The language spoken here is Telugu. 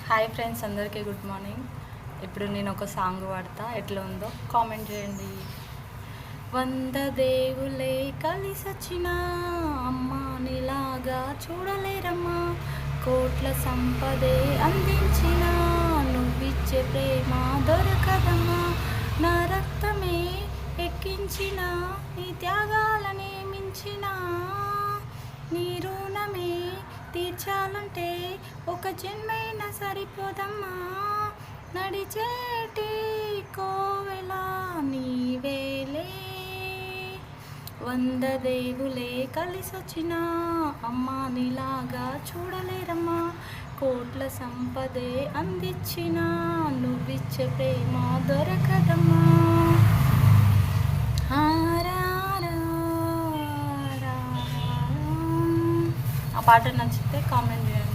హాయ్ ఫ్రెండ్స్, అందరికీ గుడ్ మార్నింగ్. ఇప్పుడు నేను ఒక సాంగ్ పాడతా, ఎట్లా ఉందో కామెంట్ చేయండి. 100 దేవులే కలిసొచ్చిన అమ్మా నీలాగా చూడలేరమ్మా, కోట్ల సంపదే అందించిన నువ్విచ్చే ప్రేమ దొరకదమ్మా, నా రక్తమే ఎక్కించిన నీ త్యాగాలనే మించిన నీ రుణమే తీర్చాలంటే ఒక జన్మైన సరిపోదమ్మా, నడిచేటి కోవెల నీవేలే. 100 దేవులే కలిసొచ్చిన అమ్మా నీలాగా చూడలేరమ్మా, కోట్ల సంపదే అందించిన నువ్విచ్చే ప్రేమ దొరకదమ్మా. ఆ పాట నచ్చితే కామెంట్ చేయండి.